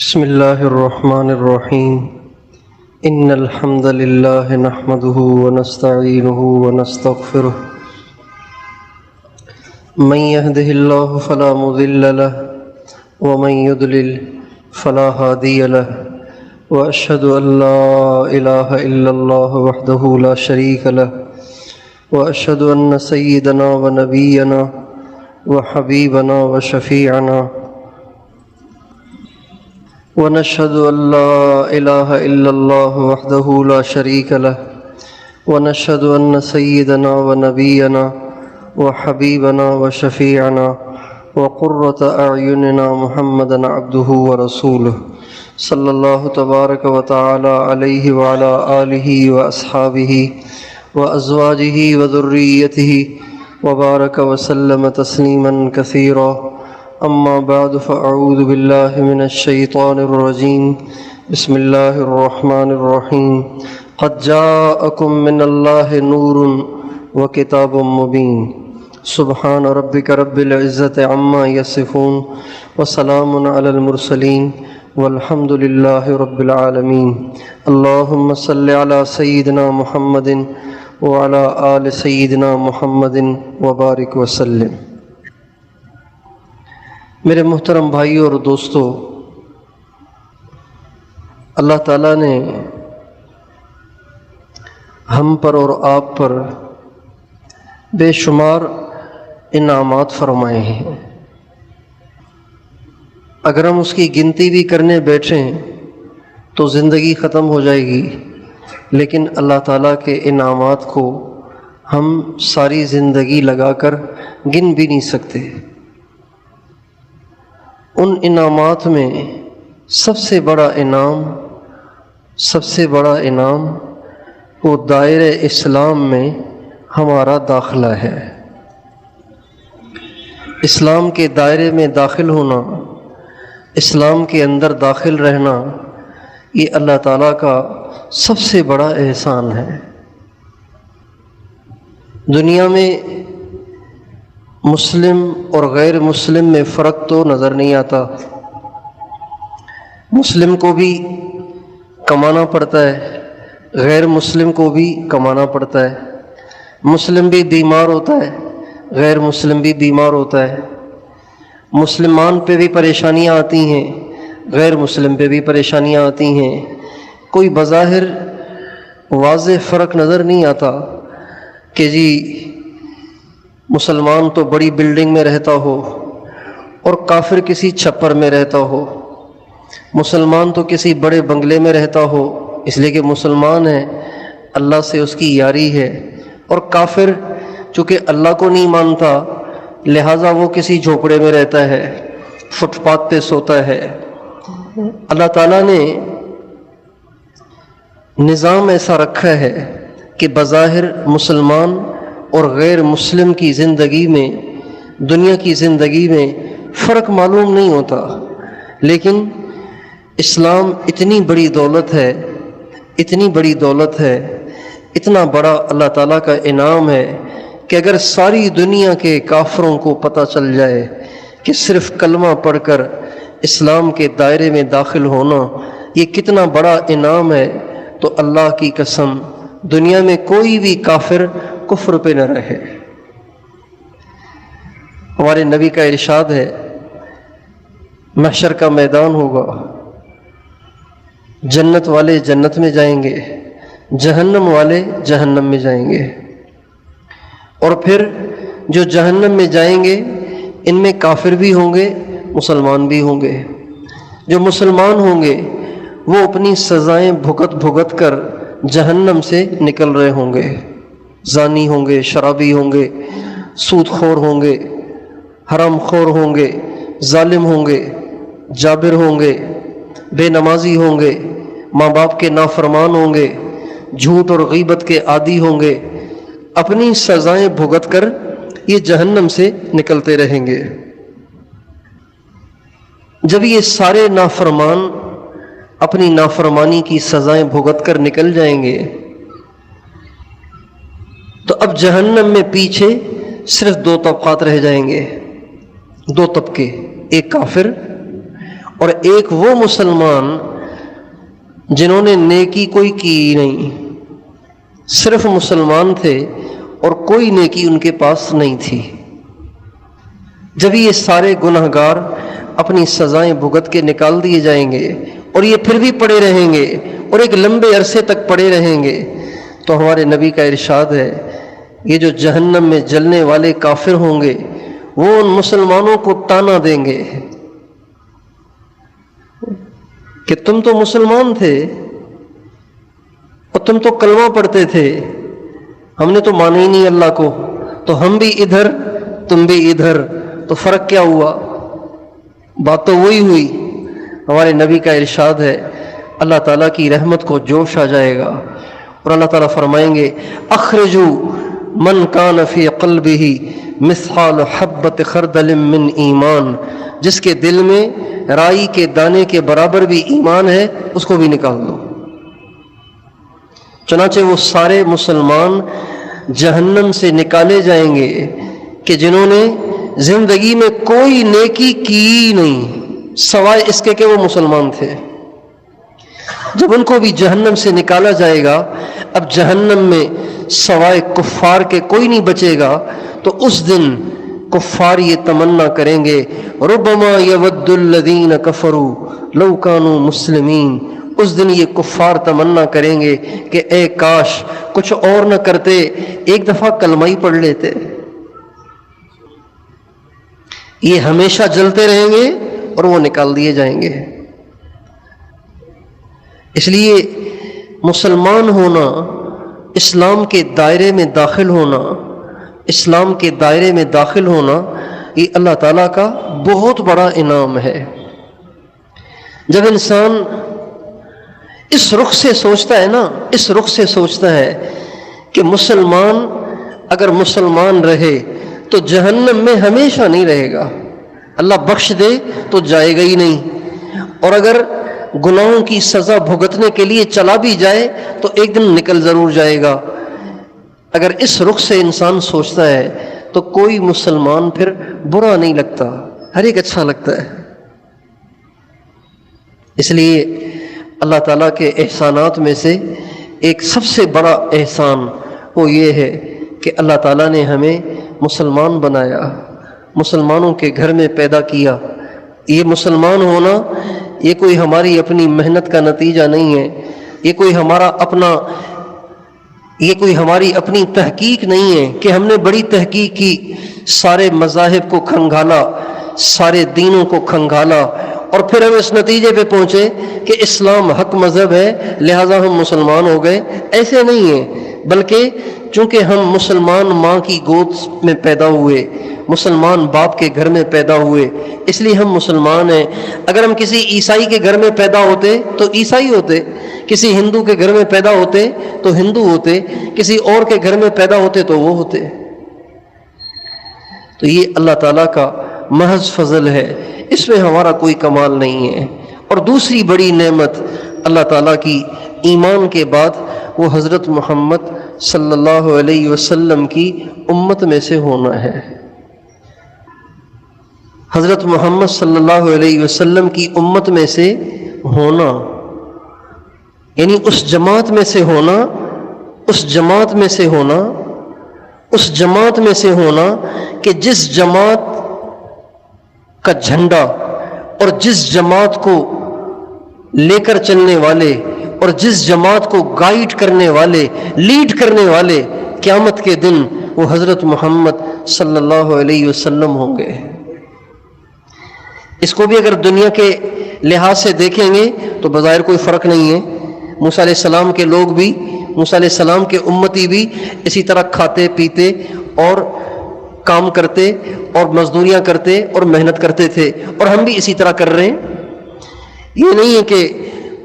بسم الله الرحمن الرحيم إن الحمد لله نحمده ونستعينه ونستغفره من يهده الله فلا مضل له ومن يضلل فلا هادي له وأشهد أن لا إله إلا الله وحده لا شريك له وأشهد أن سيدنا ونبينا وحبيبنا وشفيعنا ونشهد أن لا إله إلا الله وحده لا شريك له ونشهد أن سيدنا ونبينا وحبيبنا وشفيعنا وقرة أعيننا محمدا عبده ورسوله صلى الله تبارك وتعالى عليه وعلى آله وأصحابه وأزواجه وذريته وبارك وسلم تسليما كثيرا أما بعد فأعوذ بالله من الشيطان الرجيم بسم الله الرحمن الرحيم قد جاءكم من الله نور وكتاب مبين سبحان ربك رب العزة عما يصفون وسلام على المرسلين والحمد لله رب العالمين اللهم صل على سيدنا محمد وعلى آل سيدنا محمد وبارك وسلم۔ میرے محترم بھائیوں اور دوستو، اللہ تعالیٰ نے ہم پر اور آپ پر بے شمار انعامات فرمائے ہیں۔ اگر ہم اس کی گنتی بھی کرنے بیٹھیں تو زندگی ختم ہو جائے گی، لیکن اللہ تعالیٰ کے انعامات کو ہم ساری زندگی لگا کر گن بھی نہیں سکتے۔ ان انعامات میں سب سے بڑا انعام وہ دائرہ اسلام میں ہمارا داخلہ ہے۔ اسلام کے دائرے میں داخل ہونا، اسلام کے اندر داخل رہنا، یہ اللہ تعالیٰ کا سب سے بڑا احسان ہے۔ دنیا میں مسلم اور غیر مسلم میں فرق تو نظر نہیں آتا۔ مسلم کو بھی کمانا پڑتا ہے، غیر مسلم کو بھی کمانا پڑتا ہے۔ مسلم بھی بیمار ہوتا ہے، غیر مسلم بھی بیمار ہوتا ہے۔ مسلمان پہ بھی پریشانیاں آتی ہیں، غیر مسلم پہ بھی پریشانیاں آتی ہیں۔ کوئی بظاہر واضح فرق نظر نہیں آتا کہ جی مسلمان تو بڑی بلڈنگ میں رہتا ہو اور کافر کسی چھپر میں رہتا ہو، مسلمان تو کسی بڑے بنگلے میں رہتا ہو اس لیے کہ مسلمان ہے، اللہ سے اس کی یاری ہے، اور کافر چونکہ اللہ کو نہیں مانتا لہٰذا وہ کسی جھوپڑے میں رہتا ہے، فٹ پاتھ پہ سوتا ہے۔ اللہ تعالیٰ نے نظام ایسا رکھا ہے کہ بظاہر مسلمان اور غیر مسلم کی زندگی میں، دنیا کی زندگی میں فرق معلوم نہیں ہوتا، لیکن اسلام اتنی بڑی دولت ہے، اتنا بڑا اللہ تعالیٰ کا انعام ہے کہ اگر ساری دنیا کے کافروں کو پتہ چل جائے کہ صرف کلمہ پڑھ کر اسلام کے دائرے میں داخل ہونا یہ کتنا بڑا انعام ہے، تو اللہ کی قسم دنیا میں کوئی بھی کافر کفر پہ نہ رہے۔ ہمارے نبی کا ارشاد ہے، محشر کا میدان ہوگا، جنت والے جنت میں جائیں گے، جہنم والے جہنم میں جائیں گے، اور پھر جو جہنم میں جائیں گے ان میں کافر بھی ہوں گے، مسلمان بھی ہوں گے۔ جو مسلمان ہوں گے وہ اپنی سزائیں بھگت کر جہنم سے نکل رہے ہوں گے، زانی ہوں گے، شرابی ہوں گے، سود خور ہوں گے، حرام خور ہوں گے، ظالم ہوں گے، جابر ہوں گے، بے نمازی ہوں گے، ماں باپ کے نافرمان ہوں گے، جھوٹ اور غیبت کے عادی ہوں گے، اپنی سزائیں بھگت کر یہ جہنم سے نکلتے رہیں گے۔ جب یہ سارے نافرمان اپنی نافرمانی کی سزائیں بھگت کر نکل جائیں گے تو اب جہنم میں پیچھے صرف دو طبقات رہ جائیں گے، دو طبقے، ایک کافر اور ایک وہ مسلمان جنہوں نے نیکی کوئی کی نہیں، صرف مسلمان تھے اور کوئی نیکی ان کے پاس نہیں تھی۔ جب یہ سارے گنہگار اپنی سزائیں بھگت کے نکال دیے جائیں گے اور یہ پھر بھی پڑے رہیں گے اور ایک لمبے عرصے تک پڑے رہیں گے، تو ہمارے نبی کا ارشاد ہے یہ جو جہنم میں جلنے والے کافر ہوں گے وہ ان مسلمانوں کو تانا دیں گے کہ تم تو مسلمان تھے اور تم تو کلمہ پڑھتے تھے، ہم نے تو مانا ہی نہیں اللہ کو، تو ہم بھی ادھر تم بھی ادھر، تو فرق کیا ہوا؟ بات تو وہی ہوئی۔ ہمارے نبی کا ارشاد ہے اللہ تعالیٰ کی رحمت کو جوش آ جائے گا اور اللہ تعالیٰ فرمائیں گے اخرجوا من کان فی قلبہ مثقال حبۃ خردل من ایمان، جس کے دل میں رائی کے دانے کے برابر بھی ایمان ہے اس کو بھی نکال دو۔ چنانچہ وہ سارے مسلمان جہنم سے نکالے جائیں گے کہ جنہوں نے زندگی میں کوئی نیکی کی نہیں سوائے اس کے کہ وہ مسلمان تھے۔ جب ان کو بھی جہنم سے نکالا جائے گا، اب جہنم میں سوائے کفار کے کوئی نہیں بچے گا، تو اس دن کفار یہ تمنا کریں گے ربما یود الذین کفروا لو کانوا مسلمین، اس دن یہ کفار تمنا کریں گے کہ اے کاش کچھ اور نہ کرتے، ایک دفعہ کلمہ ہی پڑھ لیتے۔ یہ ہمیشہ جلتے رہیں گے اور وہ نکال دیے جائیں گے۔ اس لیے مسلمان ہونا، اسلام کے دائرے میں داخل ہونا، اسلام کے دائرے میں داخل ہونا یہ اللہ تعالیٰ کا بہت بڑا انعام ہے۔ جب انسان اس رخ سے سوچتا ہے نا، اس رخ سے سوچتا ہے کہ مسلمان اگر مسلمان رہے تو جہنم میں ہمیشہ نہیں رہے گا، اللہ بخش دے تو جائے گا ہی نہیں، اور اگر گناہوں کی سزا بھگتنے کے لیے چلا بھی جائے تو ایک دن نکل ضرور جائے گا، اگر اس رخ سے انسان سوچتا ہے تو کوئی مسلمان پھر برا نہیں لگتا، ہر ایک اچھا لگتا ہے۔ اس لیے اللہ تعالیٰ کے احسانات میں سے ایک سب سے بڑا احسان وہ یہ ہے کہ اللہ تعالیٰ نے ہمیں مسلمان بنایا، مسلمانوں کے گھر میں پیدا کیا۔ یہ مسلمان ہونا یہ کوئی ہماری اپنی محنت کا نتیجہ نہیں ہے، یہ کوئی ہماری اپنی تحقیق نہیں ہے کہ ہم نے بڑی تحقیق کی، سارے مذاہب کو کھنگالا، سارے دینوں کو کھنگالا اور پھر ہم اس نتیجے پہ پہنچے کہ اسلام حق مذہب ہے لہٰذا ہم مسلمان ہو گئے۔ ایسے نہیں ہے، بلکہ چونکہ ہم مسلمان ماں کی گود میں پیدا ہوئے، مسلمان باپ کے گھر میں پیدا ہوئے، اس لیے ہم مسلمان ہیں۔ اگر ہم کسی عیسائی کے گھر میں پیدا ہوتے تو عیسائی ہوتے، کسی ہندو کے گھر میں پیدا ہوتے تو ہندو ہوتے، کسی اور کے گھر میں پیدا ہوتے تو وہ ہوتے۔ تو یہ اللہ تعالیٰ کا محض فضل ہے، اس میں ہمارا کوئی کمال نہیں ہے۔ اور دوسری بڑی نعمت اللہ تعالیٰ کی ایمان کے بعد وہ حضرت محمد صلی اللہ علیہ وسلم کی امت میں سے ہونا ہے۔ حضرت محمد صلی اللہ علیہ وسلم کی امت میں سے ہونا یعنی اس جماعت میں سے ہونا، اس جماعت میں سے ہونا، اس جماعت میں سے ہونا کہ جس جماعت کا جھنڈا اور جس جماعت کو لے کر چلنے والے اور جس جماعت کو گائیڈ کرنے والے، لیڈ کرنے والے قیامت کے دن وہ حضرت محمد صلی اللہ علیہ وسلم ہوں گے۔ اس کو بھی اگر دنیا کے لحاظ سے دیکھیں گے تو بظاہر کوئی فرق نہیں ہے۔ موسیٰ علیہ السلام کے لوگ بھی، موسیٰ علیہ السلام کے امتی بھی اسی طرح کھاتے پیتے اور کام کرتے اور مزدوریاں کرتے اور محنت کرتے تھے، اور ہم بھی اسی طرح کر رہے ہیں۔ یہ نہیں ہے کہ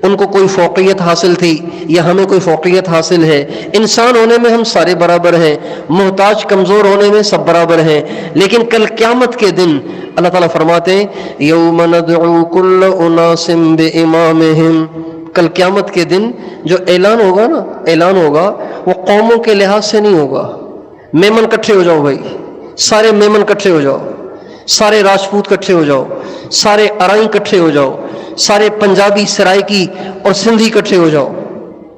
ان کو کوئی فوقیت حاصل تھی یا ہمیں کوئی فوقیت حاصل ہے، انسان ہونے میں ہم سارے برابر ہیں، محتاج کمزور ہونے میں سب برابر ہیں، لیکن کل قیامت کے دن اللہ تعالیٰ فرماتے ہیں یوم ندعو کل اناس بامامہم، کل قیامت کے دن جو اعلان ہوگا نا، اعلان ہوگا وہ قوموں کے لحاظ سے نہیں ہوگا۔ میمن کٹھے ہو جاؤ بھائی، سارے میمن کٹھے ہو جاؤ، سارے راجپوت کٹھے ہو جاؤ، سارے ارائیں کٹھے ہو جاؤ، سارے پنجابی سرائکی اور سندھی کٹھے ہو جاؤ،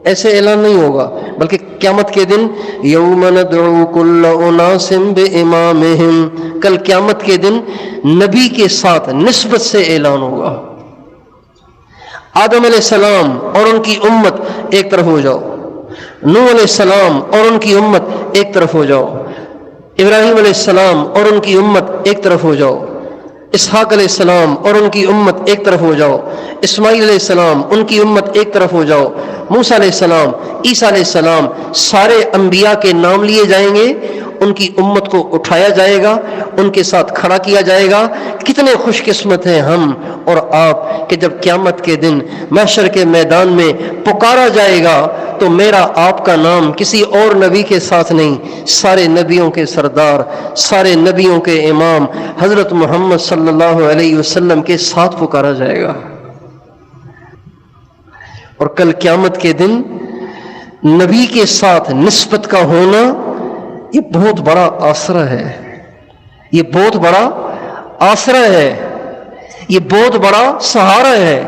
ایسے اعلان نہیں ہوگا، بلکہ قیامت کے دن یوم ندعو کل اناس بامامہم، کل قیامت کے دن نبی کے ساتھ نسبت سے اعلان ہوگا۔ آدم علیہ السلام اور ان کی امت ایک طرف ہو جاؤ، نوح علیہ السلام اور ان کی امت ایک طرف ہو جاؤ، ابراہیم علیہ السلام اور ان کی امت ایک طرف ہو جاؤ، اسحاق علیہ السلام اور ان کی امت ایک طرف ہو جاؤ، اسماعیل علیہ السلام ان کی امت ایک طرف ہو جاؤ، موسیٰ علیہ السلام، عیسیٰ علیہ السلام، سارے انبیاء کے نام لیے جائیں گے، ان کی امت کو اٹھایا جائے گا، ان کے ساتھ کھڑا کیا جائے گا۔ کتنے خوش قسمت ہیں ہم اور آپ کہ جب قیامت کے دن محشر کے میدان میں پکارا جائے گا تو میرا آپ کا نام کسی اور نبی کے ساتھ نہیں، سارے نبیوں کے سردار، سارے نبیوں کے امام حضرت محمد صلی اللہ علیہ وسلم کے ساتھ پکارا جائے گا۔ اور کل قیامت کے دن نبی کے ساتھ نسبت کا ہونا یہ بہت بڑا آسرا ہے، یہ بہت بڑا آسرا ہے، یہ بہت بڑا سہارا ہے،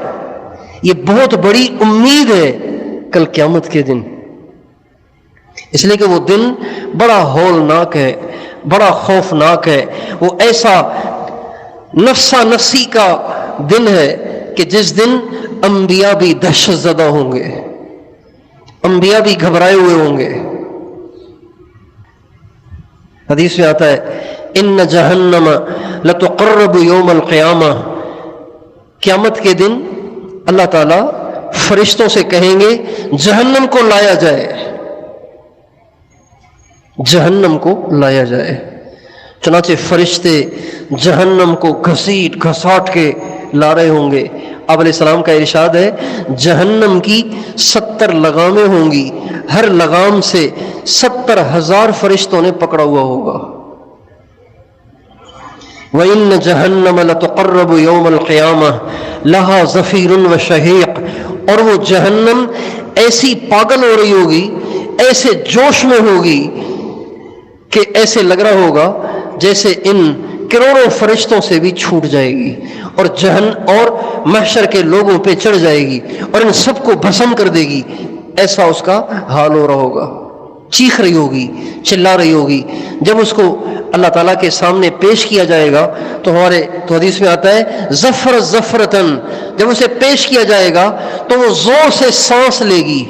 یہ بہت بڑی امید ہے کل قیامت کے دن، اس لیے کہ وہ دن بڑا ہولناک ہے، بڑا خوفناک ہے، وہ ایسا نفسا نفسی کا دن ہے کہ جس دن انبیاء بھی دہشت زدہ ہوں گے، انبیاء بھی گھبرائے ہوئے ہوں گے۔ حدیث میں آتا ہے ان جہنم لتقرب یوم القیامہ، قیامت کے دن اللہ تعالیٰ فرشتوں سے کہیں گے جہنم کو لایا جائے، جہنم کو لایا جائے۔ چنانچہ فرشتے جہنم کو گھسیٹ گھساٹ کے لا رہے ہوں گے۔ آپ علیہ السلام کا ارشاد ہے جہنم کی 70 لگامیں ہوں گی، ہر لگام سے 70,000 فرشتوں نے پکڑا ہوا ہوگا۔ وَإِنَّ جَهَنَّمَ لَتُقَرَّبُ يَوْمَ الْقِيَامَةِ لَهَا زَفِيرٌ وَشَهِيقٌ، اور وہ جہنم ایسی پاگل ہو رہی ہوگی، ایسے جوش میں ہوگی کہ ایسے لگ رہا ہوگا جیسے ان کروڑوں فرشتوں سے بھی چھوٹ جائے گی، اور محشر کے لوگوں پہ چڑھ جائے گی اور ان سب کو بھسم کر دے گی، ایسا اس کا حال ہو رہا ہوگا۔ چیخ رہی ہوگی، چلا رہی ہوگی۔ جب اس کو اللہ تعالیٰ کے سامنے پیش کیا جائے گا تو حدیث میں آتا ہے زفر زفرتن، جب اسے پیش کیا جائے گا تو وہ زور سے سانس لے گی،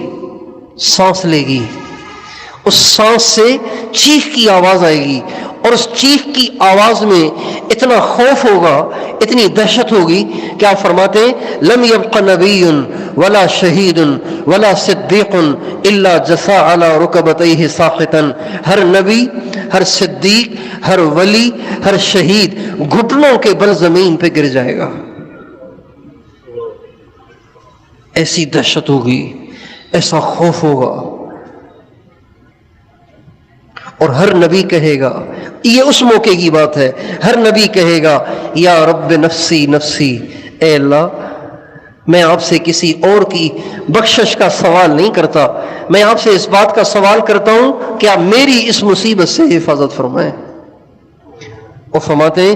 سانس لے گی، اس سانس سے چیخ کی آواز آئے گی، اور اس چیخ کی آواز میں اتنا خوف ہوگا، اتنی دہشت ہوگی کہ آپ فرماتے ہیں لم یبق نبی ولا شہید ولا صدیق الا جثا علی رکبتیہ ساخطا، ہر نبی، ہر صدیق، ہر ولی، ہر شہید گھٹنوں کے بل زمین پہ گر جائے گا۔ ایسی دہشت ہوگی، ایسا خوف ہوگا، اور ہر نبی کہے گا، یہ اس موقع کی بات ہے، ہر نبی کہے گا یا رب نفسی نفسی، اے اللہ میں آپ سے کسی اور کی بخشش کا سوال نہیں کرتا، میں آپ سے اس بات کا سوال کرتا ہوں کہ آپ میری اس مصیبت سے حفاظت فرمائیں۔ اور فرماتے ہیں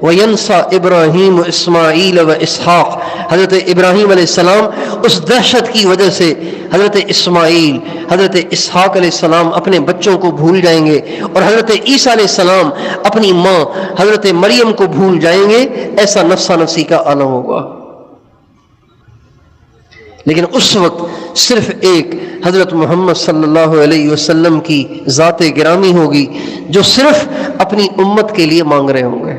وَيَنْسَى إِبْرَاهِيمُ إِسْمَاعِيلَ وَإِسْحَاقَ، حضرت ابراہیم علیہ السلام اس دہشت کی وجہ سے حضرت اسماعیل، حضرت اسحاق علیہ السلام اپنے بچوں کو بھول جائیں گے، اور حضرت عیسیٰ علیہ السلام اپنی ماں حضرت مریم کو بھول جائیں گے، ایسا نفسا نفسی کا عالم ہوگا۔ لیکن اس وقت صرف ایک حضرت محمد صلی اللہ علیہ وسلم کی ذات گرامی ہوگی جو صرف اپنی امت کے لیے مانگ رہے ہوں گے۔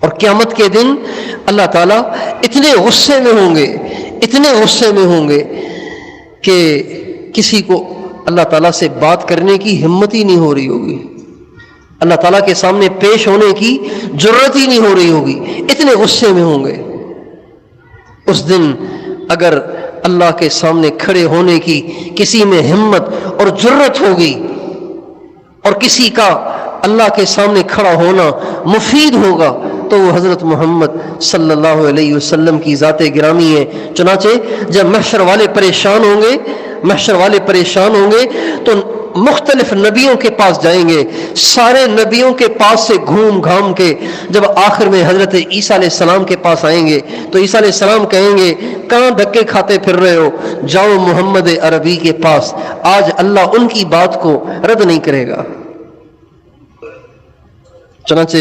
اور قیامت کے دن اللہ تعالیٰ اتنے غصے میں ہوں گے، اتنے غصے میں ہوں گے کہ کسی کو اللہ تعالیٰ سے بات کرنے کی ہمت ہی نہیں ہو رہی ہوگی، اللہ تعالیٰ کے سامنے پیش ہونے کی جرت ہی نہیں ہو رہی ہوگی، اتنے غصے میں ہوں گے۔ اس دن اگر اللہ کے سامنے کھڑے ہونے کی کسی میں ہمت اور جرت ہوگی اور کسی کا اللہ کے سامنے کھڑا ہونا مفید ہوگا تو وہ حضرت محمد صلی اللہ علیہ وسلم کی ذات گرامی ہے۔ چنانچہ جب محشر والے پریشان ہوں گے، محشر والے پریشان ہوں گے تو مختلف نبیوں کے پاس جائیں گے، سارے نبیوں کے پاس سے گھوم گھام کے جب آخر میں حضرت عیسیٰ علیہ السلام کے پاس آئیں گے تو عیسیٰ علیہ السلام کہیں گے کہاں دھکے کھاتے پھر رہے ہو، جاؤ محمد عربی کے پاس، آج اللہ ان کی بات کو رد نہیں کرے گا۔ چنانچہ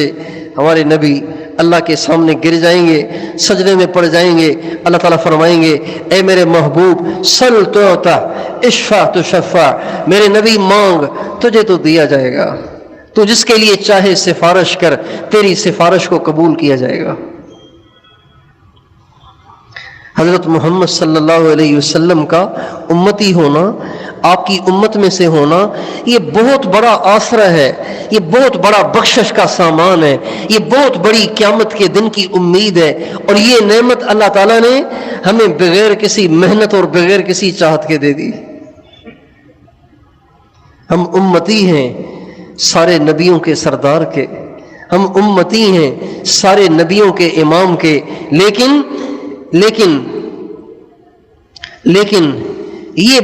ہمارے نبی اللہ کے سامنے گر جائیں گے، سجدے میں پڑ جائیں گے، اللہ تعالیٰ فرمائیں گے اے میرے محبوب سل تعطا اشفع تشفع، میرے نبی مانگ تجھے تو دیا جائے گا، تو جس کے لیے چاہے سفارش کر، تیری سفارش کو قبول کیا جائے گا۔ حضرت محمد صلی اللہ علیہ وسلم کا امتی ہونا، آپ کی امت میں سے ہونا، یہ بہت بڑا آسرا ہے، یہ بہت بڑا بخشش کا سامان ہے، یہ بہت بڑی قیامت کے دن کی امید ہے، اور یہ نعمت اللہ تعالیٰ نے ہمیں بغیر کسی محنت اور بغیر کسی چاہت کے دے دی۔ ہم امتی ہیں سارے نبیوں کے سردار کے، ہم امتی ہیں سارے نبیوں کے امام کے، لیکن یہ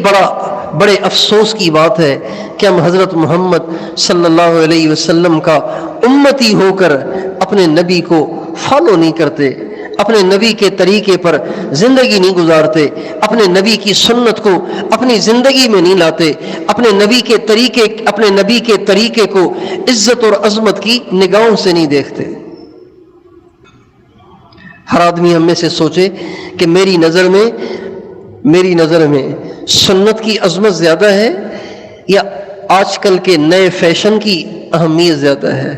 بڑے افسوس کی بات ہے کہ ہم حضرت محمد صلی اللہ علیہ وسلم کا امتی ہو کر اپنے نبی کو فالو نہیں کرتے، اپنے نبی کے طریقے پر زندگی نہیں گزارتے، اپنے نبی کی سنت کو اپنی زندگی میں نہیں لاتے، اپنے نبی کے طریقے کو عزت اور عظمت کی نگاہوں سے نہیں دیکھتے۔ ہر آدمی ہم میں سے سوچے کہ میری نظر میں سنت کی عظمت زیادہ ہے یا آج کل کے نئے فیشن کی اہمیت زیادہ ہے؟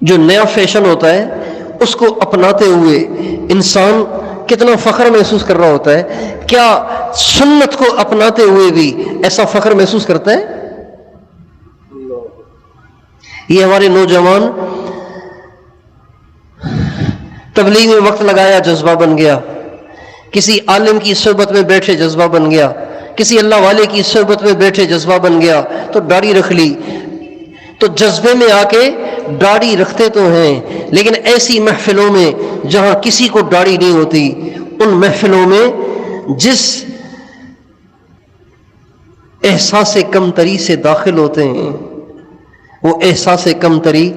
جو نیا فیشن ہوتا ہے اس کو اپناتے ہوئے انسان کتنا فخر محسوس کر رہا ہوتا ہے، کیا سنت کو اپناتے ہوئے بھی ایسا فخر محسوس کرتا ہے؟ یہ ہمارے نوجوان تبلیغ میں وقت لگایا جذبہ بن گیا، کسی عالم کی صحبت میں بیٹھے جذبہ بن گیا، کسی اللہ والے کی صحبت میں بیٹھے جذبہ بن گیا تو داڑھی رکھ لی، تو جذبے میں آ کے داڑھی رکھتے تو ہیں، لیکن ایسی محفلوں میں جہاں کسی کو داڑھی نہیں ہوتی، ان محفلوں میں جس احساس کمتری سے داخل ہوتے ہیں، وہ احساس کمتری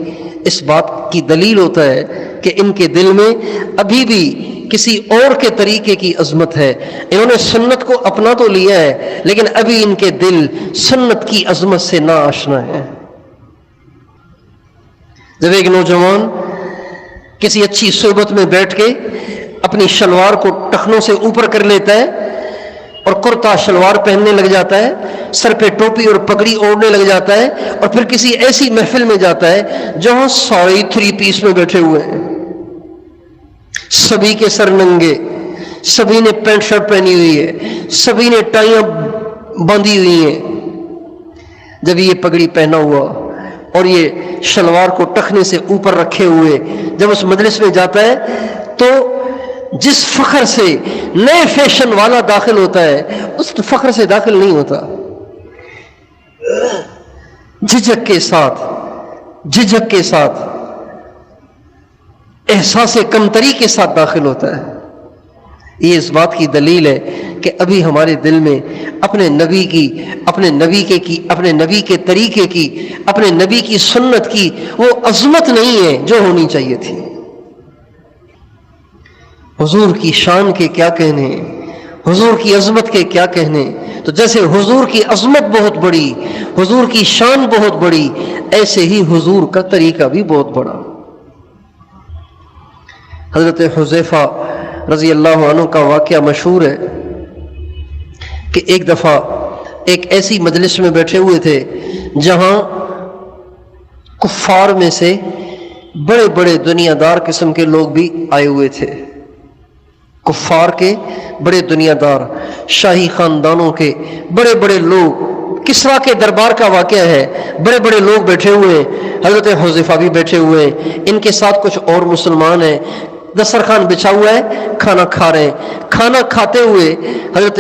اس بات کی دلیل ہوتا ہے کہ ان کے دل میں ابھی بھی کسی اور کے طریقے کی عظمت ہے۔ انہوں نے سنت کو اپنا تو لیا ہے لیکن ابھی ان کے دل سنت کی عظمت سے نا آشنا ہے۔ جب ایک نوجوان کسی اچھی صحبت میں بیٹھ کے اپنی شلوار کو ٹخنوں سے اوپر کر لیتا ہے اور کرتا شلوار پہننے لگ جاتا ہے، سر پہ ٹوپی اور پگڑی اوڑھنے لگ جاتا ہے، اور پھر کسی ایسی محفل میں جاتا ہے جہاں سارے 3 پیس میں بیٹھے ہوئے ہیں، سبھی کے سر ننگے، سبھی نے پینٹ شرٹ پہنی ہوئی ہے، سبھی نے ٹائیاں باندھی ہوئی ہیں، جب یہ پگڑی پہنا ہوا اور یہ شلوار کو ٹخنے سے اوپر رکھے ہوئے جب اس مجلس میں جاتا ہے تو جس فخر سے نئے فیشن والا داخل ہوتا ہے اس فخر سے داخل نہیں ہوتا، جھجک کے ساتھ احساس کمتری کے ساتھ داخل ہوتا ہے۔ یہ اس بات کی دلیل ہے کہ ابھی ہمارے دل میں اپنے نبی کے طریقے کی، اپنے نبی کی سنت کی وہ عظمت نہیں ہے جو ہونی چاہیے تھی۔ حضور کی شان کے کیا کہنے، حضور کی عظمت کے کیا کہنے، تو جیسے حضور کی عظمت بہت بڑی، حضور کی شان بہت بڑی، ایسے ہی حضور کا طریقہ بھی بہت بڑا۔ حضرت حذیفہ رضی اللہ عنہ کا واقعہ مشہور ہے کہ ایک دفعہ ایک ایسی مجلس میں بیٹھے ہوئے تھے جہاں کفار میں سے بڑے بڑے دنیا دار قسم کے لوگ بھی آئے ہوئے تھے، کفار کے بڑے دنیا دار، شاہی خاندانوں کے بڑے بڑے لوگ، کسرا کے دربار کا واقعہ ہے، بڑے بڑے لوگ بیٹھے ہوئے ہیں، حضرت حذیفہ بھی بیٹھے ہوئے ہیں، ان کے ساتھ کچھ اور مسلمان ہیں، دسترخوان بچھا ہوا ہے، کھانا کھا رہے ہیں، کھانا کھاتے ہوئے حضرت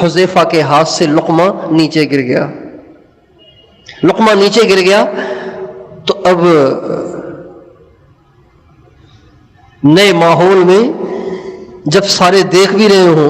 حذیفہ کے ہاتھ سے لقمہ نیچے گر گیا، تو اب نئے ماحول میں جب سارے دیکھ بھی رہے ہوں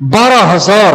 12,000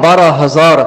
12,000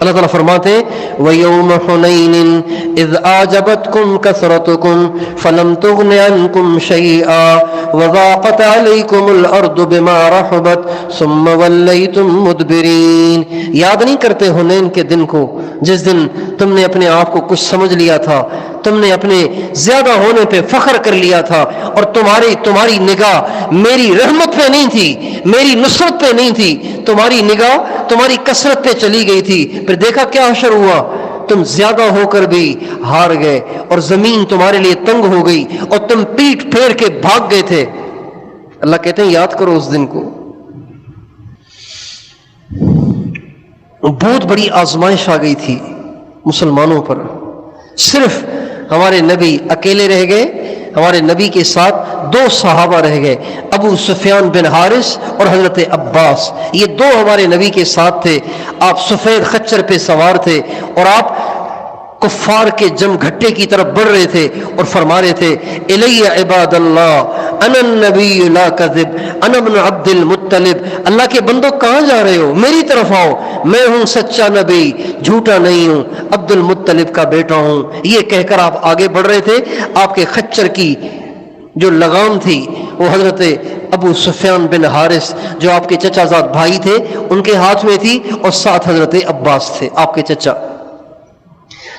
اللہ تعالیٰ فرماتے ہیں وَيَوْمَ حُنَيْنٍ إِذْ أَعْجَبَتْكُمْ كَثْرَتُكُمْ فَلَمْ تُغْنِ عَنْكُمْ شَيْئًا وَضَاقَتْ عَلَيْكُمُ الْأَرْضُ بِمَا رَحُبَتْ ثُمَّ وَلَّيْتُمْ مُدْبِرِينَ۔ یاد نہیں کرتے حنین کے دن کو، جس دن تم نے اپنے آپ کو کچھ سمجھ لیا تھا، تم نے اپنے زیادہ ہونے پہ فخر کر لیا تھا، اور تمہاری نگاہ میری رحمت پہ نہیں تھی، میری نصرت پہ نہیں تھی، تمہاری نگاہ تمہاری کثرت پہ چلی گئی تھی۔ پھر دیکھا کیا حشر ہوا، تم زیادہ ہو کر بھی ہار گئے، اور زمین تمہارے لیے تنگ ہو گئی، اور تم پیٹ پھیر کے بھاگ گئے تھے۔ اللہ کہتے ہیں یاد کرو اس دن کو۔ بہت بڑی آزمائش آ گئی تھی مسلمانوں پر، صرف ہمارے نبی اکیلے رہ گئے، ہمارے نبی کے ساتھ 2 صحابہ رہ گئے، ابو سفیان بن حارث اور حضرت عباس، یہ 2 ہمارے نبی کے ساتھ تھے۔ آپ سفید خچر پہ سوار تھے، اور آپ کفار کے جم گھٹے کی طرف بڑھ رہے تھے، اور فرما رہے تھے الی عباد اللہ انا النبی لا کذب انا ابن عبد المطلب، اللہ کے بندوں کہاں جا رہے ہو، میری طرف آؤ، میں ہوں سچا نبی، جھوٹا نہیں ہوں، عبد المطلب کا بیٹا ہوں۔ یہ کہہ کر آپ آگے بڑھ رہے تھے، آپ کے خچر کی جو لگام تھی وہ حضرت ابو سفیان بن حارث جو آپ کے چچا زاد بھائی تھے ان کے ہاتھ میں تھی، اور ساتھ حضرت عباس تھے آپ کے چچا۔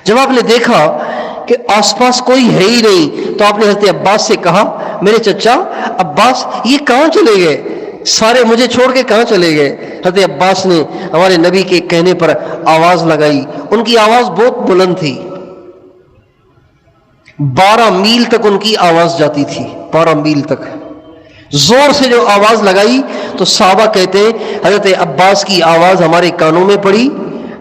جب آپ نے دیکھا کہ آس پاس کوئی ہے ہی نہیں، تو آپ نے حضرت عباس سے کہا میرے چچا عباس یہ کہاں چلے گئے، سارے مجھے چھوڑ کے کہاں چلے گئے؟ حضرت عباس نے ہمارے نبی کے کہنے پر آواز لگائی، ان کی آواز بہت بلند تھی، 12 میل تک ان کی آواز جاتی تھی، 12 میل تک زور سے جو آواز لگائی تو صحابہ کہتے ہیں حضرت عباس کی آواز ہمارے کانوں میں پڑی،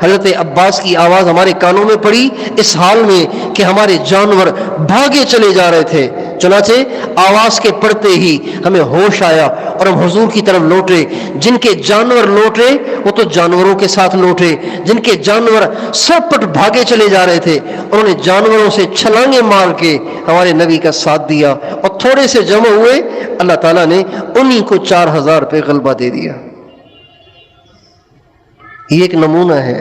حضرت عباس کی آواز ہمارے کانوں میں پڑی اس حال میں کہ ہمارے جانور بھاگے چلے جا رہے تھے۔ چنانچہ آواز کے پڑتے ہی ہمیں ہوش آیا اور ہم حضور کی طرف لوٹے۔ جن کے جانور لوٹے وہ تو جانوروں کے ساتھ لوٹے، جن کے جانور سرپٹ بھاگے چلے جا رہے تھے انہوں نے جانوروں سے چھلانگیں مار کے ہمارے نبی کا ساتھ دیا، اور تھوڑے سے جمع ہوئے، اللہ تعالیٰ نے انہی کو 4000 پہ غلبہ دے دیا۔ یہ ایک نمونہ ہے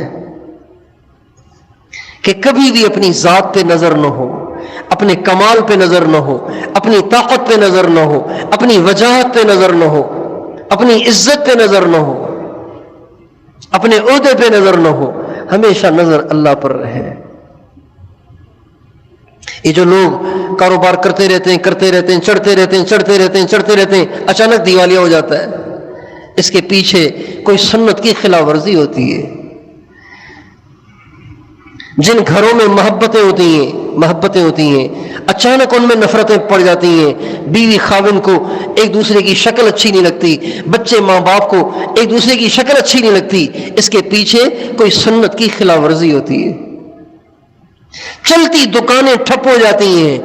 کہ کبھی بھی اپنی ذات پہ نظر نہ ہو، اپنے کمال پہ نظر نہ ہو، اپنی طاقت پہ نظر نہ ہو، اپنی وجاہت پہ نظر نہ ہو، اپنی عزت پہ نظر نہ ہو، اپنے عہدے پہ نظر نہ ہو، ہمیشہ نظر اللہ پر رہے۔ یہ جو لوگ کاروبار کرتے رہتے ہیں، چڑھتے رہتے ہیں، اچانک دیوالیہ ہو جاتا ہے، اس کے پیچھے کوئی سنت کی خلاف ورزی ہوتی ہے۔ جن گھروں میں محبتیں ہوتی ہیں اچانک ان میں نفرتیں پڑ جاتی ہیں، بیوی خاوند کو ایک دوسرے کی شکل اچھی نہیں لگتی، بچے ماں باپ کو ایک دوسرے کی شکل اچھی نہیں لگتی، اس کے پیچھے کوئی سنت کی خلاف ورزی ہوتی ہے۔ چلتی دکانیں ٹھپ ہو جاتی ہیں،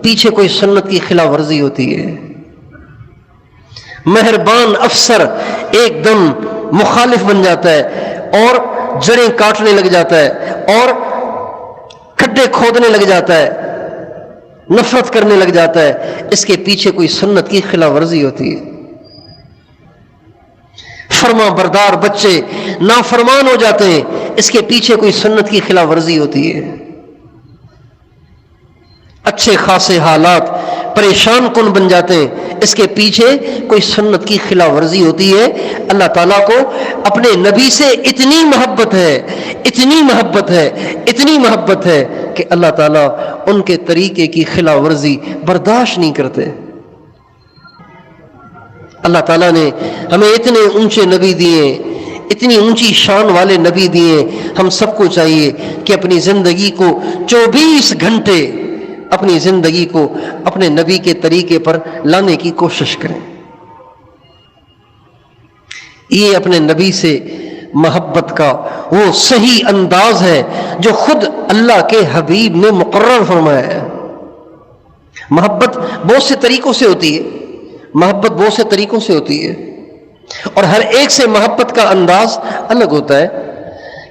پیچھے کوئی سنت کی خلاف ورزی ہوتی ہے۔ مہربان افسر ایک دم مخالف بن جاتا ہے اور جڑیں کاٹنے لگ جاتا ہے اور کھڈے کھودنے لگ جاتا ہے، نفرت کرنے لگ جاتا ہے، اس کے پیچھے کوئی سنت کی خلاف ورزی ہوتی ہے۔ فرما بردار بچے نافرمان ہو جاتے ہیں، اس کے پیچھے کوئی سنت کی خلاف ورزی ہوتی ہے۔ اچھے خاصے حالات پریشان کن بن جاتے ہیں، اس کے پیچھے کوئی سنت کی خلاف ورزی ہوتی ہے۔ اللہ تعالیٰ کو اپنے نبی سے اتنی محبت ہے کہ اللہ تعالیٰ ان کے طریقے کی خلاف ورزی برداشت نہیں کرتے۔ اللہ تعالیٰ نے ہمیں اتنے اونچے نبی دیے، اتنی اونچی شان والے نبی دیے، ہم سب کو چاہیے کہ اپنی زندگی کو 24 گھنٹے اپنی زندگی کو اپنے نبی کے طریقے پر لانے کی کوشش کریں۔ یہ اپنے نبی سے محبت کا وہ صحیح انداز ہے جو خود اللہ کے حبیب نے مقرر فرمایا ہے۔ محبت بہت سے طریقوں سے ہوتی ہے، اور ہر ایک سے محبت کا انداز الگ ہوتا ہے۔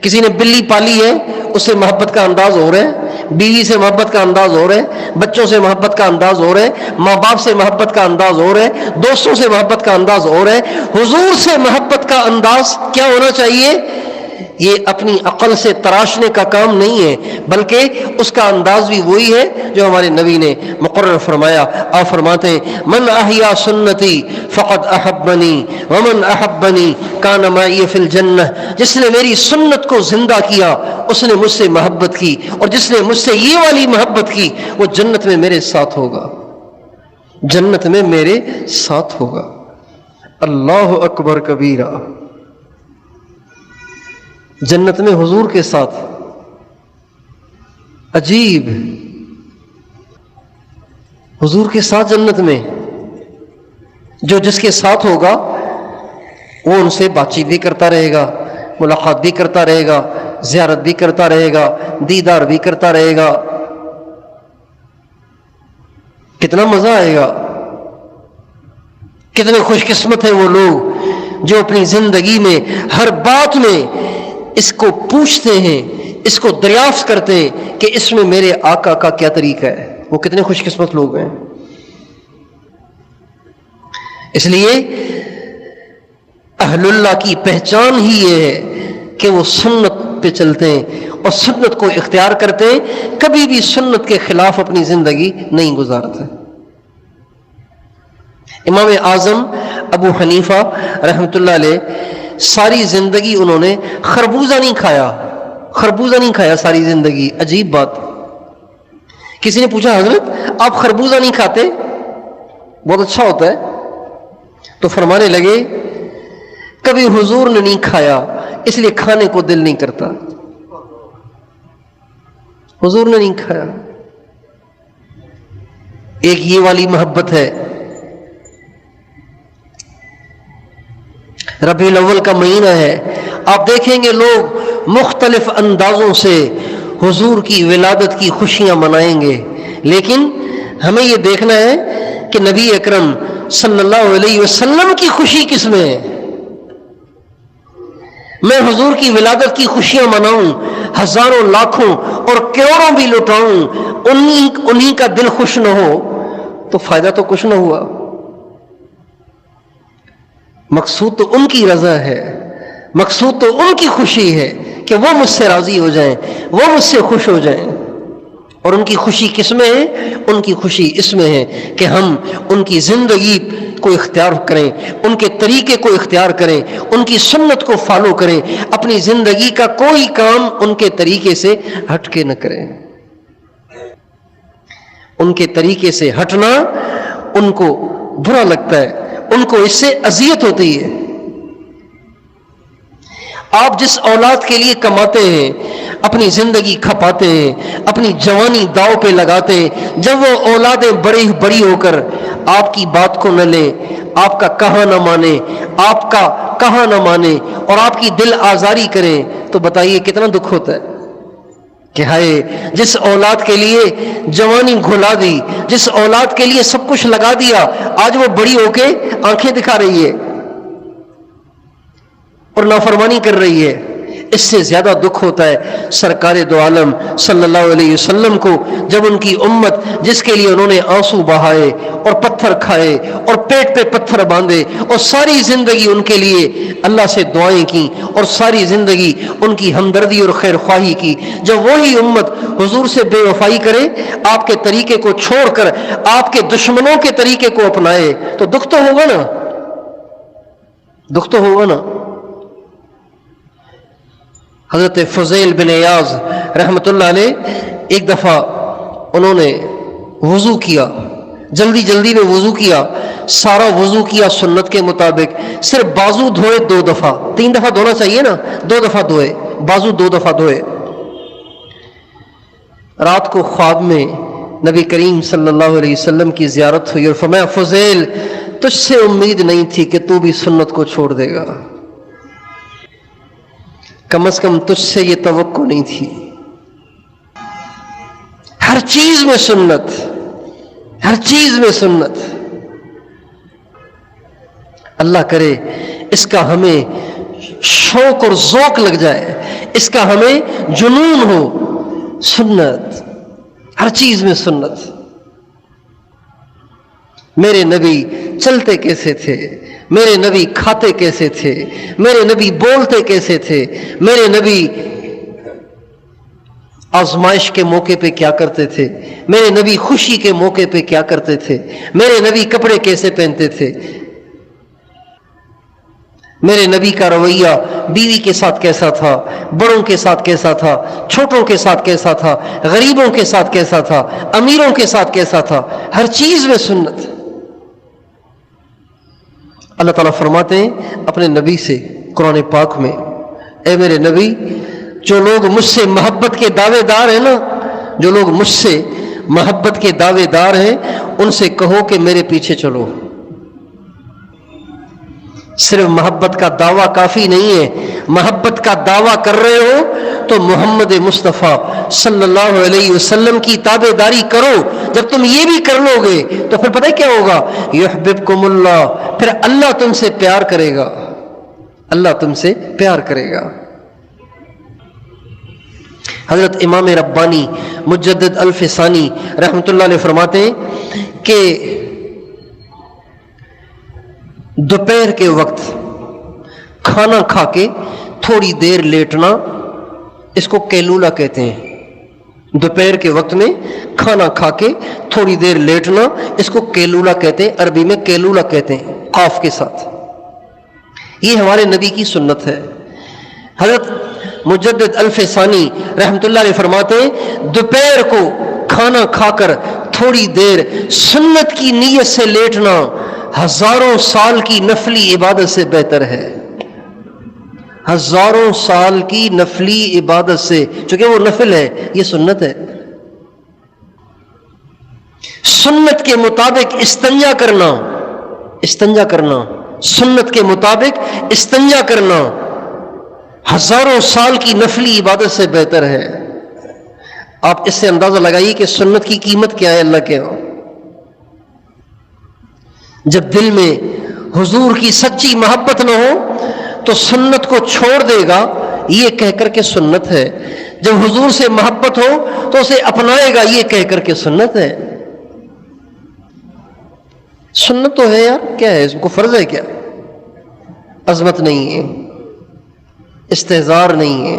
کسی نے بلی پالی ہے، اس سے محبت کا انداز ہو رہا ہے، بیوی سے محبت کا انداز ہو رہا ہے، بچوں سے محبت کا انداز ہو رہا ہے، ماں باپ سے محبت کا انداز ہو رہا ہے، دوستوں سے محبت کا انداز ہو رہا ہے۔ حضور سے محبت کا انداز کیا ہونا چاہیے؟ یہ اپنی عقل سے تراشنے کا کام نہیں ہے، بلکہ اس کا انداز بھی وہی ہے جو ہمارے نبی نے مقرر فرمایا۔ آپ فرماتے ہیں من احیا سنتی فقد احبنی ومن احبنی کان معی فی الجنہ، جس نے میری سنت کو زندہ کیا اس نے مجھ سے محبت کی، اور جس نے مجھ سے یہ والی محبت کی وہ جنت میں میرے ساتھ ہوگا، جنت میں میرے ساتھ ہوگا۔ اللہ اکبر کبیرہ، جنت میں حضور کے ساتھ، عجیب، حضور کے ساتھ جنت میں، جو جس کے ساتھ ہوگا وہ ان سے بات چیت بھی کرتا رہے گا، ملاقات بھی کرتا رہے گا، زیارت بھی کرتا رہے گا، دیدار بھی کرتا رہے گا، کتنا مزہ آئے گا۔ کتنے خوش قسمت ہیں وہ لوگ جو اپنی زندگی میں ہر بات میں اس کو پوچھتے ہیں، اس کو دریافت کرتے ہیں کہ اس میں میرے آقا کا کیا طریقہ ہے۔ وہ کتنے خوش قسمت لوگ ہیں۔ اس لیے اہل اللہ کی پہچان ہی یہ ہے کہ وہ سنت پہ چلتے ہیں اور سنت کو اختیار کرتے ہیں، کبھی بھی سنت کے خلاف اپنی زندگی نہیں گزارتے۔ امام اعظم ابو حنیفہ رحمۃ اللہ علیہ ساری زندگی انہوں نے خربوزہ نہیں کھایا، خربوزہ نہیں کھایا ساری زندگی۔ عجیب بات، کسی نے پوچھا حضرت آپ خربوزہ نہیں کھاتے، بہت اچھا ہوتا ہے، تو فرمانے لگے کبھی حضور نے نہیں کھایا اس لیے کھانے کو دل نہیں کرتا، حضور نے نہیں کھایا۔ ایک یہ والی محبت ہے۔ ربیع الاول کا مہینہ ہے، آپ دیکھیں گے لوگ مختلف اندازوں سے حضور کی ولادت کی خوشیاں منائیں گے، لیکن ہمیں یہ دیکھنا ہے کہ نبی اکرم صلی اللہ علیہ وسلم کی خوشی کس میں ہے۔ میں حضور کی ولادت کی خوشیاں مناؤں، ہزاروں لاکھوں اور کروڑوں بھی لٹاؤں، انہی کا دل خوش نہ ہو تو فائدہ تو کچھ نہ ہوا۔ مقصود تو ان کی رضا ہے، مقصود تو ان کی خوشی ہے کہ وہ مجھ سے راضی ہو جائیں، وہ مجھ سے خوش ہو جائیں۔ اور ان کی خوشی کس میں ہے؟ ان کی خوشی اس میں ہے کہ ہم ان کی زندگی کو اختیار کریں، ان کے طریقے کو اختیار کریں، ان کی سنت کو فالو کریں، اپنی زندگی کا کوئی کام ان کے طریقے سے ہٹ کے نہ کریں۔ ان کے طریقے سے ہٹنا ان کو برا لگتا ہے، ان کو اس سے اذیت ہوتی ہے۔ آپ جس اولاد کے لیے کماتے ہیں، اپنی زندگی کھپاتے ہیں، اپنی جوانی داؤ پہ لگاتے ہیں، جب وہ اولادیں بڑی ہو کر آپ کی بات کو نہ لیں، آپ کا کہا نہ مانے، آپ کا کہا نہ مانے اور آپ کی دل آزاری کریں، تو بتائیے کتنا دکھ ہوتا ہے کہ ہائے جس اولاد کے لیے جوانی گھلا دی، جس اولاد کے لیے سب کچھ لگا دیا، آج وہ بڑی ہو کے آنکھیں دکھا رہی ہے اور نافرمانی کر رہی ہے۔ اس سے زیادہ دکھ ہوتا ہے سرکار دو عالم صلی اللہ علیہ وسلم کو، جب ان کی امت جس کے لیے انہوں نے آنسو بہائے اور پتھر کھائے اور پیٹ پہ پتھر باندھے اور ساری زندگی ان کے لیے اللہ سے دعائیں کی اور ساری زندگی ان کی ہمدردی اور خیر خواہی کی، جب وہی امت حضور سے بے وفائی کرے، آپ کے طریقے کو چھوڑ کر آپ کے دشمنوں کے طریقے کو اپنائے، تو دکھ تو ہوگا نا، دکھ تو ہوگا نا۔ حضرت فضیل بن عیاض رحمۃ اللہ علیہ ایک دفعہ انہوں نے وضو کیا، جلدی میں وضو کیا، سارا وضو کیا سنت کے مطابق، صرف بازو دھوئے 2 دفعہ، 3 دفعہ دھونا چاہیے نا، 2 دفعہ دھوئے بازو، 2 دفعہ دھوئے۔ رات کو خواب میں نبی کریم صلی اللہ علیہ وسلم کی زیارت ہوئی اور فرمایا فضیل تجھ سے امید نہیں تھی کہ تو بھی سنت کو چھوڑ دے گا، کم از کم تجھ سے یہ توقع نہیں تھی۔ ہر چیز میں سنت، ہر چیز میں سنت۔ اللہ کرے اس کا ہمیں شوق اور ذوق لگ جائے، اس کا ہمیں جنون ہو، سنت، ہر چیز میں سنت۔ میرے نبی چلتے کیسے تھے، میرے نبی کھاتے کیسے تھے، میرے نبی بولتے کیسے تھے، میرے نبی آزمائش کے موقع پہ کیا کرتے تھے، میرے نبی خوشی کے موقع پہ کیا کرتے تھے، میرے نبی کپڑے کیسے پہنتے تھے، میرے نبی کا رویہ بیوی کے ساتھ کیسا تھا، بڑوں کے ساتھ کیسا تھا، چھوٹوں کے ساتھ کیسا تھا، غریبوں کے ساتھ کیسا تھا، امیروں کے ساتھ کیسا تھا، ہر چیز میں سنت۔ اللہ تعالیٰ فرماتے ہیں اپنے نبی سے قرآن پاک میں، اے میرے نبی، جو لوگ مجھ سے محبت کے دعوے دار ہیں نا، جو لوگ مجھ سے محبت کے دعوے دار ہیں، ان سے کہو کہ میرے پیچھے چلو۔ صرف محبت کا دعویٰ کافی نہیں ہے، محبت کا دعویٰ کر رہے ہو تو محمد مصطفیٰ صلی اللہ علیہ وسلم کی تابع داری کرو۔ جب تم یہ بھی کر لو گے تو پھر پتہ کیا ہوگا، یحببکم اللہ، پھر اللہ تم سے پیار کرے گا، اللہ تم سے پیار کرے گا۔ حضرت امام ربانی مجدد الفسانی رحمۃ اللہ علیہ فرماتے ہیں کہ دوپہر کے وقت کھانا کھا کے تھوڑی دیر لیٹنا، اس کو کیلولا کہتے ہیں۔ دوپہر کے وقت میں کھانا کھا کے تھوڑی دیر لیٹنا، اس کو کیلولا کہتے ہیں، عربی میں کیلولا کہتے ہیں قاف کے ساتھ۔ یہ ہمارے نبی کی سنت ہے۔ حضرت مجدد الفسانی رحمۃ اللہ علیہ فرماتے ہیں دوپہر کو کھانا کھا کر تھوڑی دیر سنت کی نیت سے لیٹنا ہزاروں سال کی نفلی عبادت سے بہتر ہے، ہزاروں سال کی نفلی عبادت سے، چونکہ وہ نفل ہے، یہ سنت ہے۔ سنت کے مطابق استنجا کرنا، استنجا کرنا، سنت کے مطابق استنجا کرنا ہزاروں سال کی نفلی عبادت سے بہتر ہے۔ آپ اس سے اندازہ لگائیے کہ سنت کی قیمت کیا ہے اللہ کے ہاں۔ جب دل میں حضور کی سچی محبت نہ ہو تو سنت کو چھوڑ دے گا یہ کہہ کر کے سنت ہے، جب حضور سے محبت ہو تو اسے اپنائے گا یہ کہہ کر کے سنت ہے۔ سنت تو ہے یار، کیا ہے اس کو، فرض ہے کیا؟ عظمت نہیں ہے، استحضار نہیں ہے،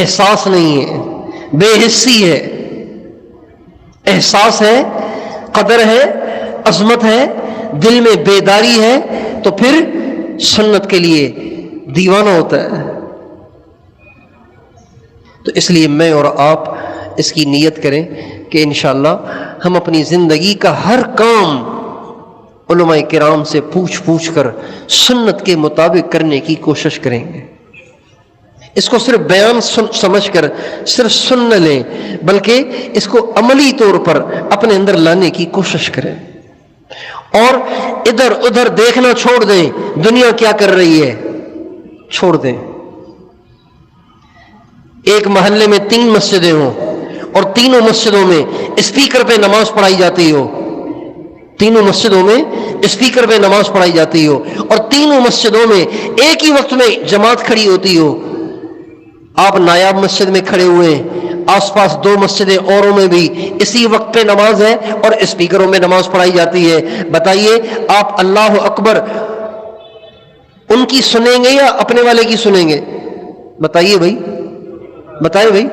احساس نہیں ہے، بے حسی ہے، احساس ہے، قدر ہے، عظمت ہے، دل میں بیداری ہے، تو پھر سنت کے لیے دیوانہ ہوتا ہے۔ تو اس لیے میں اور آپ اس کی نیت کریں کہ انشاءاللہ ہم اپنی زندگی کا ہر کام علماء کرام سے پوچھ کر سنت کے مطابق کرنے کی کوشش کریں گے۔ اس کو صرف بیان سمجھ کر صرف سن نہ لیں، بلکہ اس کو عملی طور پر اپنے اندر لانے کی کوشش کریں، اور ادھر ادھر دیکھنا چھوڑ دیں، دنیا کیا کر رہی ہے چھوڑ دیں۔ ایک محلے میں 3 مسجدیں ہوں اور تینوں مسجدوں میں اسپیکر پہ نماز پڑھائی جاتی ہو، تینوں مسجدوں میں اسپیکر پہ نماز پڑھائی جاتی ہو، اور تینوں مسجدوں میں ایک ہی وقت میں جماعت کھڑی ہوتی ہو، آپ نایاب مسجد میں کھڑے ہوئے ہیں، آس پاس 2 مسجدیں اوروں میں بھی اسی وقت پہ نماز ہے اور اسپیکروں میں نماز پڑھائی جاتی ہے، بتائیے آپ اللہ اکبر ان کی سنیں گے یا اپنے والے کی سنیں گے؟ بتائیے بھائی، بتائیں بھائی،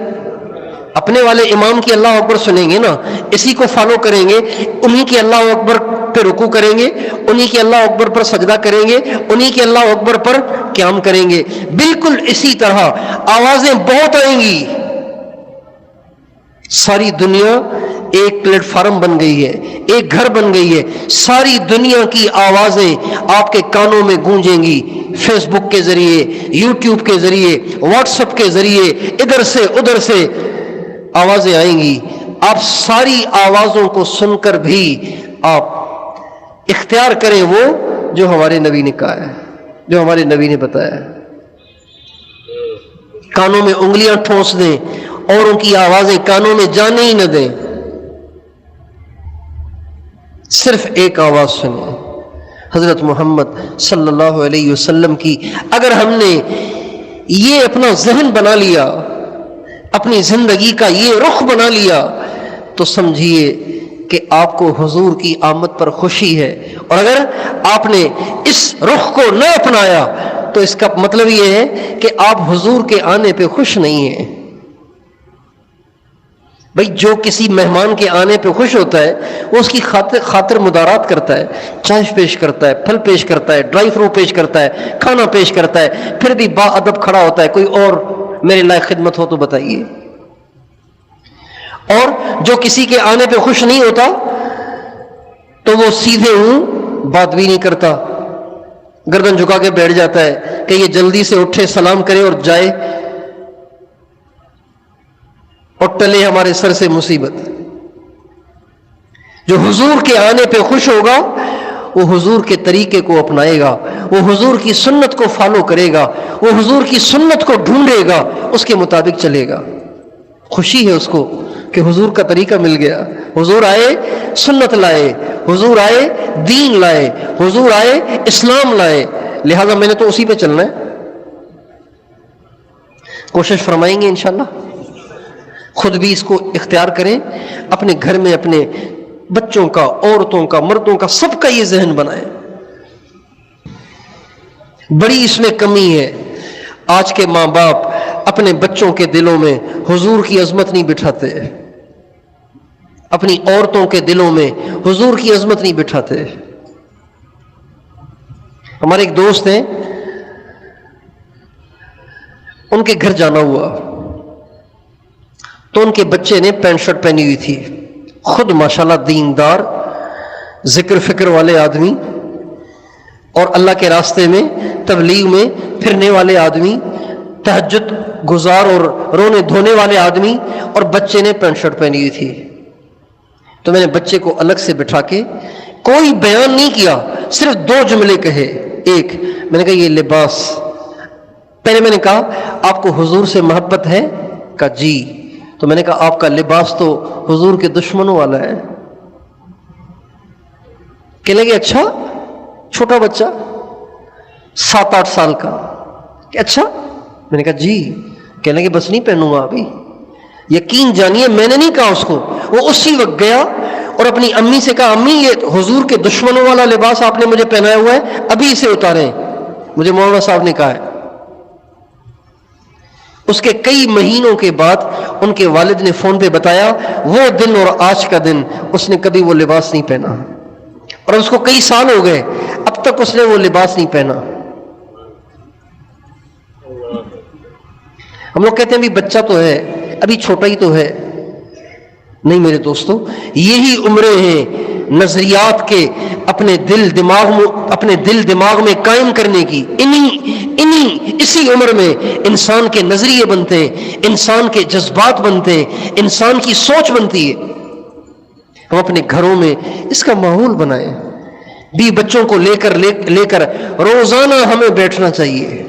اپنے والے امام کی اللہ اکبر سنیں گے نا، اسی کو فالو کریں گے، انہی کی اللہ اکبر پہ رکوع کریں گے، انہی کی اللہ اکبر پر سجدہ کریں گے، انہی کی اللہ اکبر پر قیام کریں گے۔ بالکل اسی طرح آوازیں بہت آئیں گی، ساری دنیا ایک پلیٹ فارم بن گئی ہے، ایک گھر بن گئی ہے، ساری دنیا کی آوازیں آپ کے کانوں میں گونجیں گی، فیس بک کے ذریعے، یوٹیوب کے ذریعے، واٹس ایپ کے ذریعے، ادھر سے ادھر سے آوازیں آئیں گی۔ آپ ساری آوازوں کو سن کر بھی آپ اختیار کریں وہ جو ہمارے نبی نے کہا ہے، جو ہمارے نبی نے بتایا ہے۔ کانوں میں انگلیاں ٹھونس دیں، اوروں کی آوازیں کانوں میں جانے ہی نہ دیں، صرف ایک آواز سنیں، حضرت محمد صلی اللہ علیہ وسلم کی۔ اگر ہم نے یہ اپنا ذہن بنا لیا، اپنی زندگی کا یہ رخ بنا لیا، تو سمجھیے کہ آپ کو حضور کی آمد پر خوشی ہے، اور اگر آپ نے اس رخ کو نہ اپنایا تو اس کا مطلب یہ ہے کہ آپ حضور کے آنے پہ خوش نہیں ہیں۔ بھئی جو کسی مہمان کے آنے پہ خوش ہوتا ہے وہ اس کی خاطر مدارات کرتا ہے، چائے پیش کرتا ہے، پھل پیش کرتا ہے، ڈرائی فروٹ پیش کرتا ہے، کھانا پیش کرتا ہے، پھر بھی با ادب کھڑا ہوتا ہے، کوئی اور میرے لائق خدمت ہو تو بتائیے۔ اور جو کسی کے آنے پہ خوش نہیں ہوتا تو وہ سیدھے بات بھی نہیں کرتا، گردن جھکا کے بیٹھ جاتا ہے کہ یہ جلدی سے اٹھے، سلام کرے اور جائے، اور ٹلے ہمارے سر سے مصیبت۔ جو حضور کے آنے پہ خوش ہوگا وہ حضور کے طریقے کو اپنائے گا، وہ حضور کی سنت کو فالو کرے گا، وہ حضور کی سنت کو ڈھونڈے گا، اس کے مطابق چلے گا۔ خوشی ہے اس کو کہ حضور کا طریقہ مل گیا، حضور آئے سنت لائے، حضور آئے دین لائے، حضور آئے اسلام لائے، لہذا میں نے تو اسی پہ چلنا ہے۔ کوشش فرمائیں گے انشاءاللہ، خود بھی اس کو اختیار کریں، اپنے گھر میں اپنے بچوں کا، عورتوں کا، مردوں کا، سب کا یہ ذہن بنائیں۔ بڑی اس میں کمی ہے، آج کے ماں باپ اپنے بچوں کے دلوں میں حضور کی عظمت نہیں بٹھاتے، اپنی عورتوں کے دلوں میں حضور کی عظمت نہیں بٹھاتے۔ ہمارے ایک دوست ہیں، ان کے گھر جانا ہوا تو ان کے بچے نے پینٹ شرٹ پہنی ہوئی تھی، خود ماشاءاللہ دیندار، ذکر فکر والے آدمی، اور اللہ کے راستے میں تبلیغ میں پھرنے والے آدمی، تہجد گزار اور رونے دھونے والے آدمی، اور بچے نے پینٹ شرٹ پہنی ہوئی تھی۔ تو میں نے بچے کو الگ سے بٹھا کے کوئی بیان نہیں کیا، صرف 2 جملے کہے۔ ایک، میں نے کہا یہ لباس، پہلے میں نے کہا آپ کو حضور سے محبت ہے؟ کہا جی۔ تو میں نے کہا آپ کا لباس تو حضور کے دشمنوں والا ہے۔ کہنے لگے اچھا، چھوٹا بچہ 7-8 سال کا، کہ اچھا؟ میں نے کہا جی۔ کہنے لگے بس نہیں پہنوں گا ابھی، یقین جانیے میں نے نہیں کہا اس کو، وہ اسی وقت گیا اور اپنی امی سے کہا امی یہ حضور کے دشمنوں والا لباس آپ نے مجھے پہنایا ہوا ہے، ابھی اسے اتاریں، مجھے مولانا صاحب نے کہا ہے۔ اس کے کئی مہینوں کے بعد ان کے والد نے فون پہ بتایا وہ دن اور آج کا دن اس نے کبھی وہ لباس نہیں پہنا، اور اس کو کئی سال ہو گئے اب تک اس نے وہ لباس نہیں پہنا۔ ہم لوگ کہتے ہیں بھی بچہ تو ہے، ابھی چھوٹا ہی تو ہے۔ نہیں میرے دوستو، یہی عمریں ہیں نظریات کے اپنے دل دماغ میں قائم کرنے کی۔ اسی عمر میں انسان کے نظریے بنتے ہیں، انسان کے جذبات بنتے ہیں، انسان کی سوچ بنتی ہے۔ ہم اپنے گھروں میں اس کا ماحول بنائیں، بھی بچوں کو لے کر روزانہ ہمیں بیٹھنا چاہیے،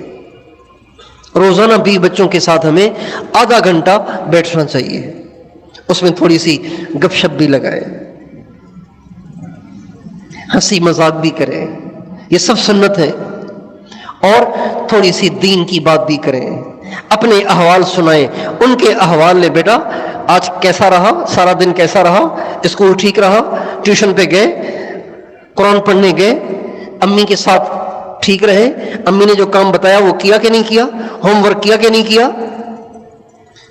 روزانہ بھی بچوں کے ساتھ ہمیں آدھا گھنٹہ بیٹھنا چاہیے، اس میں تھوڑی سی گپ شپ بھی لگائیں، ہنسی مذاق بھی کریں، یہ سب سنت ہے، اور تھوڑی سی دین کی بات بھی کریں، اپنے احوال سنائیں، ان کے احوال لے، بیٹا آج کیسا رہا، سارا دن کیسا رہا، اسکول ٹھیک رہا، ٹیوشن پہ گئے، قرآن پڑھنے گئے، امی کے ساتھ ٹھیک رہے، امی نے جو کام بتایا وہ کیا کہ نہیں کیا، ہوم ورک کیا کہ نہیں کیا،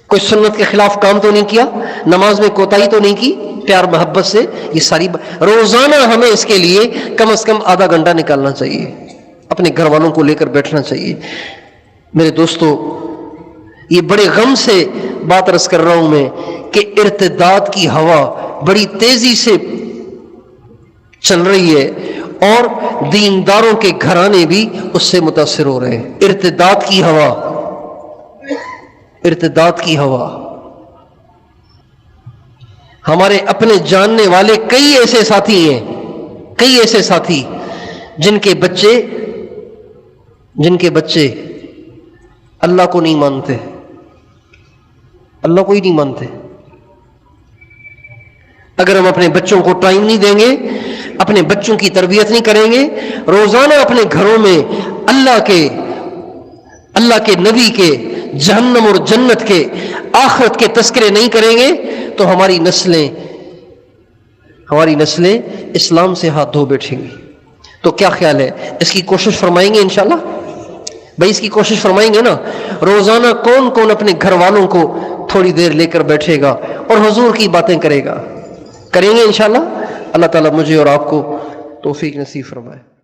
کوئی سنت کے خلاف کام تو نہیں کیا، نماز میں کوتاہی تو نہیں کی، پیار محبت سے۔ یہ ساری روزانہ ہمیں اس کے لیے کم از کم آدھا گھنٹہ نکالنا چاہیے، اپنے گھر والوں کو لے کر بیٹھنا چاہیے۔ میرے دوستو، یہ بڑے غم سے بات عرض کر رہا ہوں میں کہ ارتداد کی ہوا بڑی تیزی سے چل رہی ہے، اور دینداروں کے گھرانے بھی اس سے متاثر ہو رہے ہیں۔ ارتداد کی ہوا، ہمارے اپنے جاننے والے کئی ایسے ساتھی جن کے بچے اللہ کو نہیں مانتے، اللہ کو ہی نہیں مانتے۔ اگر ہم اپنے بچوں کو ٹائم نہیں دیں گے، اپنے بچوں کی تربیت نہیں کریں گے، روزانہ اپنے گھروں میں اللہ کے نبی کے، جہنم اور جنت کے، آخرت کے تذکرے نہیں کریں گے، تو ہماری نسلیں ہماری نسلیں اسلام سے ہاتھ دھو بیٹھیں گی. تو کیا خیال ہے، اس کی کوشش فرمائیں گے انشاءاللہ؟ بھائی اس کی کوشش فرمائیں گے نا. روزانہ کون کون اپنے گھر والوں کو تھوڑی دیر لے کر بیٹھے گا اور حضور کی باتیں کرے گا؟ کریں گے انشاءاللہ. اللہ تعالیٰ مجھے اور آپ کو توفیق نصیب فرمائے.